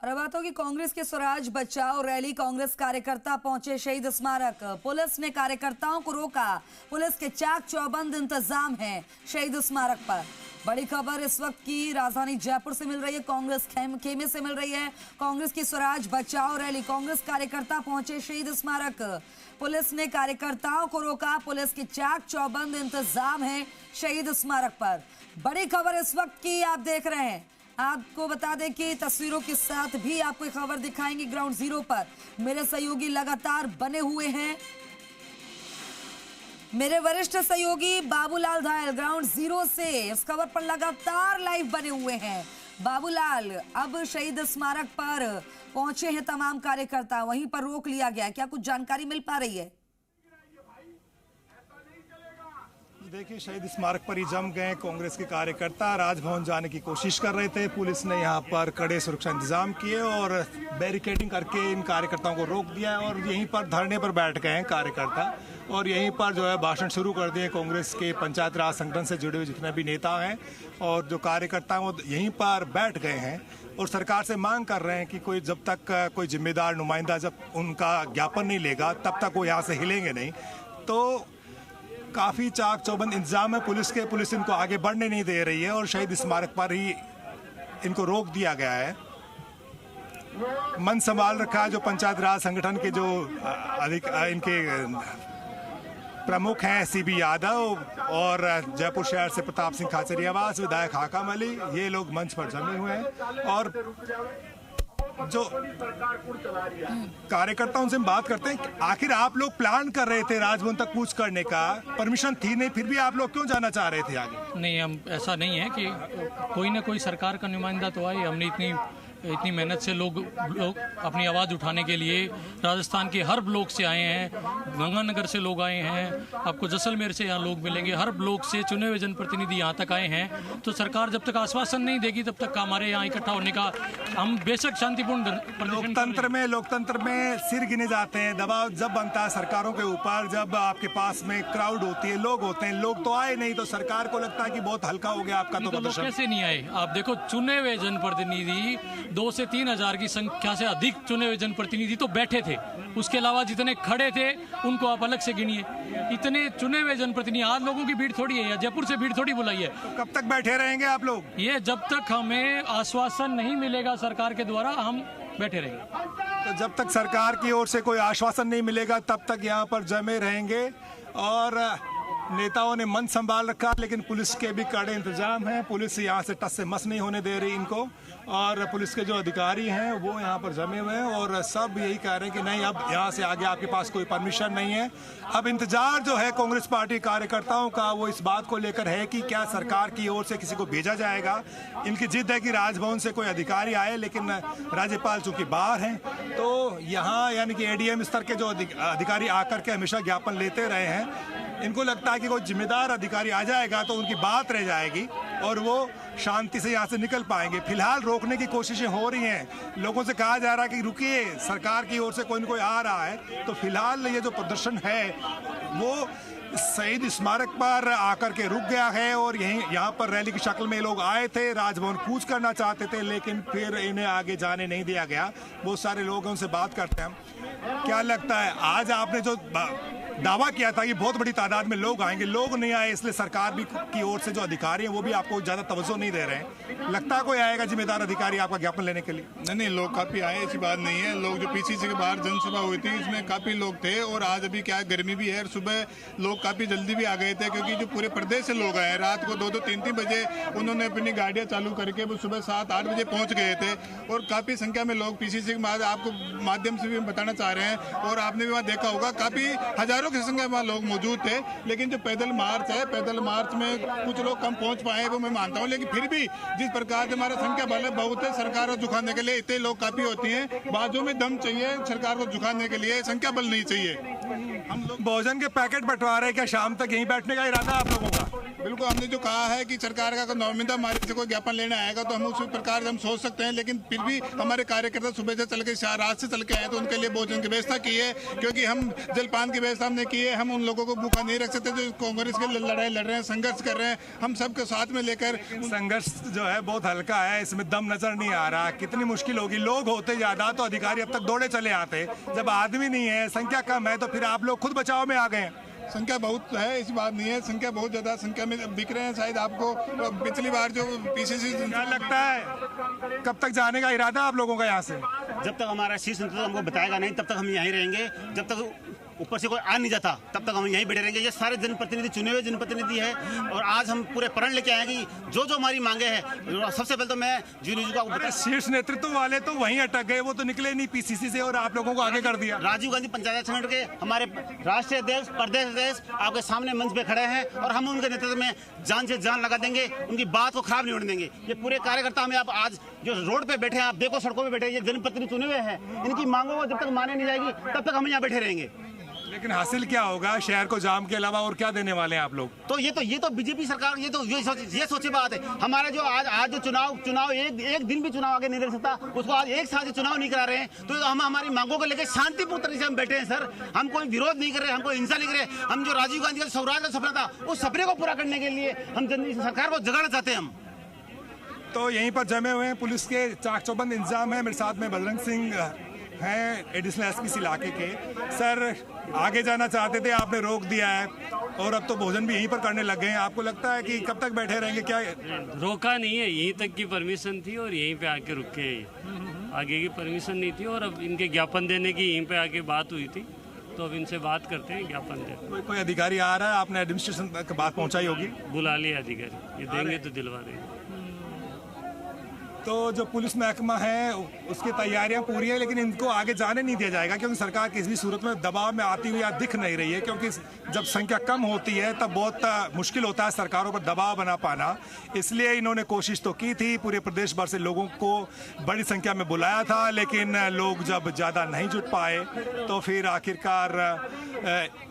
और बात होगी कांग्रेस के स्वराज बचाओ रैली। कांग्रेस कार्यकर्ता पहुंचे शहीद स्मारक। पुलिस ने कार्यकर्ताओं को रोका। पुलिस के चाक चौबंद इंतजाम है शहीद स्मारक पर। बड़ी खबर इस वक्त की राजधानी जयपुर से मिल रही है, कांग्रेस खेमे से मिल रही है। कांग्रेस की स्वराज बचाओ रैली, कांग्रेस कार्यकर्ता पहुंचे शहीद स्मारक। पुलिस ने कार्यकर्ताओं को रोका। पुलिस के चाक चौबंद इंतजाम है शहीद स्मारक पर। बड़ी खबर इस वक्त की आप देख रहे हैं। आपको बता दें कि तस्वीरों के साथ भी आपको एक खबर दिखाएंगे ग्राउंड जीरो पर। मेरे सहयोगी लगातार बने हुए हैं। मेरे वरिष्ठ सहयोगी बाबूलाल धायल ग्राउंड जीरो से इस खबर पर लगातार लाइव बने हुए हैं। बाबूलाल, अब शहीद स्मारक पर पहुंचे हैं तमाम कार्यकर्ता, वहीं पर रोक लिया गया, क्या कुछ जानकारी मिल पा रही है? देखिए, शहीद स्मारक पर ही जम गए कांग्रेस के कार्यकर्ता। राजभवन जाने की कोशिश कर रहे थे। पुलिस ने यहां पर कड़े सुरक्षा इंतजाम किए और बैरिकेडिंग करके इन कार्यकर्ताओं को रोक दिया है और यहीं पर धरने पर बैठ गए हैं कार्यकर्ता और यहीं पर जो है भाषण शुरू कर दिए। कांग्रेस के पंचायत राज संगठन से जुड़े हुए जितने भी नेता हैं और जो कार्यकर्ता हैं वो यहीं पर बैठ गए हैं और सरकार से मांग कर रहे हैं कि कोई जब तक कोई जिम्मेदार नुमाइंदा जब उनका ज्ञापन नहीं लेगा तब तक वो यहाँ से हिलेंगे नहीं। तो काफ़ी चाक चौबंद इंतजाम है पुलिस के। पुलिस इनको आगे बढ़ने नहीं दे रही है और शहीद स्मारक पर ही इनको रोक दिया गया है। मन संभाल रखा है जो पंचायत राज संगठन के जो इनके प्रमुख हैं सीबी यादव और जयपुर शहर से प्रताप सिंह खाचरियावास, विधायक हाकम अली, ये लोग मंच पर जमे हुए हैं। और जो कार्यकर्ताओं से हम बात करते हैं, आखिर आप लोग प्लान कर रहे थे राजभवन तक कूच करने का, परमिशन थी नहीं, फिर भी आप लोग क्यों जाना चाह रहे थे आगे? नहीं, हम ऐसा नहीं है कि कोई ना कोई सरकार का नुमाइंदा तो आए। हमने इतनी मेहनत से लोग अपनी आवाज़ उठाने के लिए राजस्थान के हर ब्लॉक से आए हैं, गंगानगर से लोग आए हैं, आपको जैसलमेर से यहाँ लोग मिलेंगे, हर ब्लॉक से चुने हुए जनप्रतिनिधि यहाँ तक आए हैं। तो सरकार जब तक आश्वासन नहीं देगी तब तक हमारे यहाँ इकट्ठा होने का हम बेशक शांतिपूर्ण लोकतंत्र में सिर गिने जाते हैं। दबाव जब बनता है सरकारों के ऊपर, जब आपके पास में क्राउड होती है, लोग होते हैं, लोग तो आए नहीं तो सरकार को लगता है कि बहुत हल्का हो गया आपका। तो प्रदर्शन कैसे नहीं आए? आप देखो, चुने हुए जनप्रतिनिधि 2 से 3 हजार की संख्या से अधिक चुने हुए जनप्रतिनिधि तो बैठे थे। उसके अलावा जितने खड़े थे उनको आप अलग से गिनिए। इतने चुने हुए जनप्रतिनिधि, आज लोगों की भीड़ थोड़ी है, जयपुर से भीड़ थोड़ी बुलाई है। तो कब तक बैठे रहेंगे आप लोग? ये जब तक हमें आश्वासन नहीं मिलेगा सरकार के द्वारा, हम बैठे रहेंगे। तो जब तक सरकार की ओर से कोई आश्वासन नहीं मिलेगा तब तक यहाँ पर जमे रहेंगे। और नेताओं ने मन संभाल रखा, लेकिन पुलिस के भी कड़े इंतजाम हैं। पुलिस यहाँ से टस से मस नहीं होने दे रही इनको और पुलिस के जो अधिकारी हैं वो यहाँ पर जमे हुए हैं और सब यही कह रहे हैं कि नहीं, अब यहाँ से आगे आपके पास कोई परमिशन नहीं है। अब इंतजार जो है कांग्रेस पार्टी कार्यकर्ताओं का वो इस बात को लेकर है कि क्या सरकार की ओर से किसी को भेजा जाएगा। इनकी जिद है कि राजभवन से कोई अधिकारी आए, लेकिन राज्यपाल चूंकि बाहर हैं तो यहाँ यानी कि एडीएम स्तर के जो अधिकारी आकर के हमेशा ज्ञापन लेते रहे हैं, इनको लगता है कि कोई जिम्मेदार अधिकारी आ जाएगा तो उनकी बात रह जाएगी और वो शांति से यहाँ से निकल पाएंगे। फिलहाल रोकने की कोशिशें हो रही हैं, लोगों से कहा जा रहा है कि रुकिए, सरकार की ओर से कोई न कोई आ रहा है। तो फिलहाल ये जो प्रदर्शन है वो शहीद स्मारक पर आकर के रुक गया है और यहाँ पर रैली की शक्ल में लोग आए थे, राजभवन कूच करना चाहते थे, लेकिन फिर इन्हें आगे जाने नहीं दिया गया। बहुत सारे लोगों से बात करते हैं। क्या लगता है, आज आपने जो दावा किया था कि बहुत बड़ी तादाद में लोग आएंगे, लोग नहीं आए, इसलिए सरकार भी की ओर से जो अधिकारी हैं वो भी आपको ज्यादा तवज्जो नहीं दे रहे हैं। लगता है कोई आएगा जिम्मेदार अधिकारी आपका ज्ञापन लेने के लिए? नहीं, लोग काफी आए, ऐसी बात नहीं है। लोग जो पीछे से बाहर जनसभा हुई थी इसमें काफी लोग थे और आज अभी क्या गर्मी भी है, सुबह लोग काफी जल्दी भी आ गए थे क्योंकि जो पूरे प्रदेश से लोग आए, रात को 2-2, 3-3 बजे उन्होंने अपनी गाड़ियां चालू करके वो सुबह 7-8 बजे पहुंच गए थे और काफी संख्या में लोग पीसीसी के आपको माध्यम से भी बताना चाह रहे हैं और आपने भी वहाँ देखा होगा काफी हजारों की संख्या में लोग मौजूद थे। लेकिन जो पैदल मार्च है, पैदल मार्च में कुछ लोग कम पहुंच पाए वो मैं मानता हूं, लेकिन फिर भी जिस प्रकार से हमारा संख्या बल है बहुत है, सरकार को झुकाने के लिए इतने लोग काफी होती हैं। बाजू में दम चाहिए, सरकार को झुकाने के लिए संख्या बल नहीं चाहिए। हम लोग भोजन के पैकेट बंटवा रहे हैं, क्या शाम तक यहीं बैठने का इरादा आप लोगों का? बिल्कुल, हमने जो कहा है कि सरकार का नौमिंदा हमारे से कोई ज्ञापन लेने आएगा तो हम उस प्रकार से हम सोच सकते हैं, लेकिन फिर भी हमारे कार्यकर्ता सुबह से चल के रात से चल के आए तो उनके लिए भोजन की व्यवस्था की है, क्योंकि हम जलपान की व्यवस्था हमने की है। हम उन लोगों को भूखा नहीं रख सकते जो कांग्रेस के लड़ाई लड़ रहे हैं, संघर्ष कर रहे हैं। हम सबके साथ में लेकर संघर्ष जो है बहुत हल्का है, इसमें दम नजर नहीं आ रहा। कितनी मुश्किल होगी, लोग होते ज्यादा तो अधिकारी अब तक दौड़े चले आते, जब आदमी नहीं है, संख्या कम है, तो फिर आप लोग खुद बचाव में आ गए हैं। संख्या बहुत है, ऐसी बात नहीं है, संख्या बहुत ज्यादा संख्या में बिक रहे हैं। शायद आपको पिछली बार जो पीसीसी क्या लगता है कब तक जाने का इरादा आप लोगों का यहाँ से? जब तक हमारा शीर्ष नेतृत्व हमको बताएगा नहीं तब तक हम यहीं रहेंगे। जब तक ऊपर से कोई आ नहीं जाता तब तक हम यहीं बैठे रहेंगे। ये सारे जनप्रतिनिधि चुने हुए जनप्रतिनिधि है और आज हम पूरे प्रण लेके आए कि जो जो हमारी मांगे हैं, सबसे पहले तो मैं जूनियर का अरे शीर्ष नेतृत्व वाले तो वहीं अटक गए, वो तो निकले नहीं पीसीसी से और आप लोगों को आगे कर दिया। राजीव गांधी पंचायत संगठन के हमारे राष्ट्रीय अध्यक्ष, प्रदेश अध्यक्ष आपके सामने मंच पे खड़े हैं और हम उनके नेतृत्व में जान से जान लगा देंगे, उनकी बात को खराब नहीं होने देंगे। ये पूरे कार्यकर्ता हमें आप आज जो रोड पे बैठे हैं, आप देखो सड़कों पे बैठे हैं, ये जनप्रतिनिधि चुने हुए हैं, इनकी मांगों को जब तक माने नहीं जाएगी तब तक हम यहाँ बैठे रहेंगे। लेकिन हासिल क्या होगा शहर को जाम के अलावा और क्या देने वाले हैं आप लोग? तो ये तो बीजेपी सरकार ये सोची बात है। हमारा जो आज जो चुनाव एक दिन भी चुनाव आगे नहीं रह सकता, उसको आज एक साथ चुनाव नहीं करा रहे हैं, तो हम हमारी मांगों को लेकर शांतिपूर्ण तरीके से हम बैठे हैं सर। हम कोई विरोध नहीं कर रहे, हम कोई हिंसा नहीं कर रहे। हम जो राजीव गांधी का स्वराज का सपना था, उस सपने को पूरा करने के लिए हम सरकार को जगाना चाहते हैं हम। तो यहीं पर जमे हुए हैं, पुलिस के चाक चौबंद इंतजाम है। मेरे साथ में बजरंग सिंह हैं, एडिशनल एसपी इस इलाके के। सर, आगे जाना चाहते थे, आपने रोक दिया है और अब तो भोजन भी यहीं पर करने लग गए हैं। आपको लगता है कि कब तक बैठे रहेंगे? क्या रोका नहीं है, यहीं तक की परमिशन थी और यहीं पे आके रुके हैं। आगे की परमिशन नहीं थी और अब इनके ज्ञापन देने की यहीं पे आके बात हुई थी, तो अब इनसे बात करते हैं, ज्ञापन दे। कोई अधिकारी आ रहा है, आपने एडमिनिस्ट्रेशन तक बात पहुंचाई होगी? बुला लिया अधिकारी, ये देंगे तो दिलवा देंगे। तो जो पुलिस महकमा है उसकी तैयारियां पूरी हैं, लेकिन इनको आगे जाने नहीं दिया जाएगा क्योंकि सरकार किसी भी सूरत में दबाव में आती हुई या दिख नहीं रही है, क्योंकि जब संख्या कम होती है तब बहुत मुश्किल होता है सरकारों पर दबाव बना पाना। इसलिए इन्होंने कोशिश तो की थी, पूरे प्रदेश भर से लोगों को बड़ी संख्या में बुलाया था, लेकिन लोग जब ज़्यादा नहीं जुट पाए तो फिर आखिरकार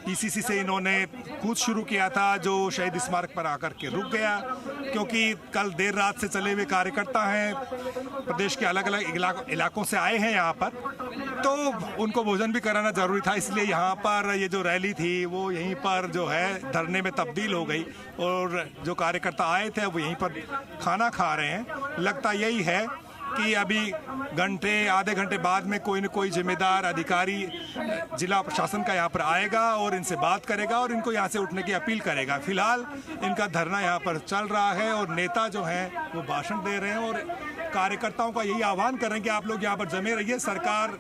पीसीसी से इन्होंने कूच शुरू किया था, जो शहीद स्मारक पर आकर के रुक गया, क्योंकि कल देर रात से चले हुए कार्यकर्ता हैं, प्रदेश के अलग अलग इलाकों से आए हैं यहाँ पर, तो उनको भोजन भी कराना जरूरी था। इसलिए यहाँ पर ये जो रैली थी वो यहीं पर जो है धरने में तब्दील हो गई और जो कार्यकर्ता आए थे वो यहीं पर खाना खा रहे हैं। लगता यही है कि अभी आधे घंटे बाद में कोई न कोई जिम्मेदार अधिकारी जिला प्रशासन का यहाँ पर आएगा और इनसे बात करेगा और इनको यहाँ से उठने की अपील करेगा। फिलहाल इनका धरना यहाँ पर चल रहा है और नेता जो हैं वो भाषण दे रहे हैं और कार्यकर्ताओं का यही आह्वान कर रहे हैं कि आप लोग यहाँ पर जमे रहिए, सरकार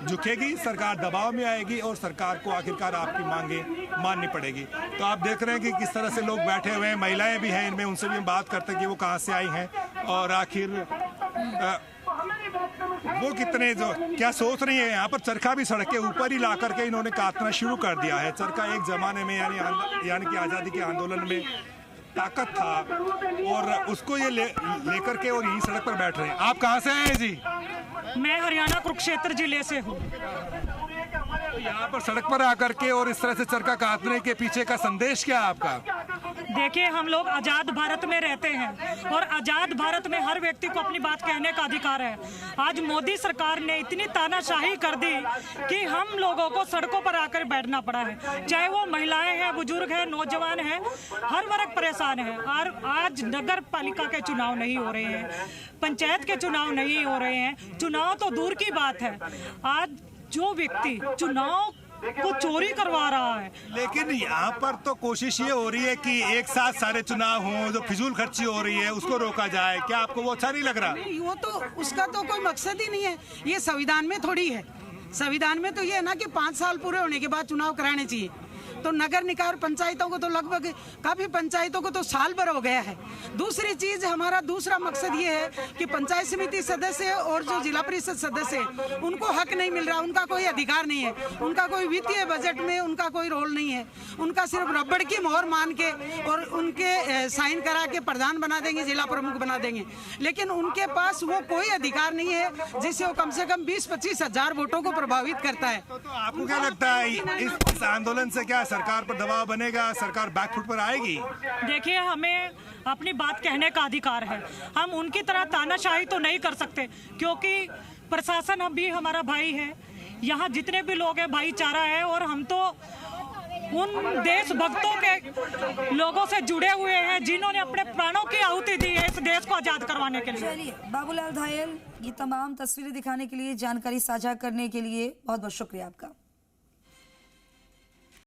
झुकेगी, सरकार दबाव में आएगी और सरकार को आखिरकार आपकी मांगे माननी पड़ेगी। तो आप देख रहे हैं कि किस तरह से लोग बैठे हुए हैं, महिलाएं भी हैं इनमें, उनसे भी हम बात करते हैं कि वो कहाँ से आई हैं और आखिर वो कितने जो क्या सोच रही है। यहाँ पर चरखा भी सड़क के ऊपर ही ला करके इन्होंने काटना शुरू कर दिया है। चरखा एक जमाने में यानी कि आज़ादी के आंदोलन में ताकत था और उसको ये लेकर के और यही सड़क पर बैठ रहे हैं। आप कहाँ से आए हैं जी? मैं हरियाणा कुरुक्षेत्र जिले से हूँ। तो यहाँ पर सड़क पर आकर के और इस तरह से चरखा काटने के पीछे का संदेश क्या है आपका? देखिए, हम लोग आजाद भारत में रहते हैं और आजाद भारत में हर व्यक्ति को अपनी बात कहने का अधिकार है। आज मोदी सरकार ने इतनी तानाशाही कर दी कि हम लोगों को सड़कों पर आकर बैठना पड़ा है, चाहे वो महिलाएं हैं, बुजुर्ग हैं, नौजवान हैं, हर वर्ग परेशान है। और आज नगर पालिका के चुनाव नहीं हो रहे हैं, पंचायत के चुनाव नहीं हो रहे हैं, चुनाव तो दूर की बात है। आज जो व्यक्ति चुनाव को चोरी करवा रहा है, लेकिन यहाँ पर तो कोशिश ये हो रही है कि एक साथ सारे चुनाव हों, जो फिजूल खर्ची हो रही है उसको रोका जाए। क्या आपको वो अच्छा नहीं लग रहा? नहीं, वो तो उसका तो कोई मकसद ही नहीं है। ये संविधान में थोड़ी है। संविधान में तो ये है ना कि 5 साल पूरे होने के बाद चुनाव कराने चाहिए। तो नगर निकाय और पंचायतों को तो लगभग काफी पंचायतों को तो साल भर हो गया है। दूसरी चीज, हमारा दूसरा मकसद ये है कि पंचायत समिति सदस्य और जो जिला परिषद सदस्य है उनको हक नहीं मिल रहा, उनका कोई अधिकार नहीं है, उनका कोई वित्तीय बजट में उनका कोई रोल नहीं है। उनका सिर्फ रबड़ की मोहर मान के और उनके साइन करा के प्रधान बना देंगे, जिला प्रमुख बना देंगे, लेकिन उनके पास वो कोई अधिकार नहीं है जिससे वो कम से कम 20-25 हजार वोटों को प्रभावित करता है। तो आपको क्या लगता है इस आंदोलन से क्या सरकार पर दबाव बनेगा, सरकार बैकफुट पर आएगी। देखिए, हमें अपनी बात कहने का अधिकार है। हम उनकी तरह तानाशाही तो नहीं कर सकते, क्योंकि प्रशासन भी हमारा भाई है। यहाँ जितने भी लोग हैं भाईचारा है, और हम तो उन देशभक्तों के लोगों से जुड़े हुए हैं जिन्होंने अपने प्राणों की आहुति दी है इस देश को आजाद करवाने के लिए। चलिए बाबूलाल धायल, ये तमाम तस्वीरें दिखाने के लिए, जानकारी साझा करने के लिए बहुत बहुत शुक्रिया आपका।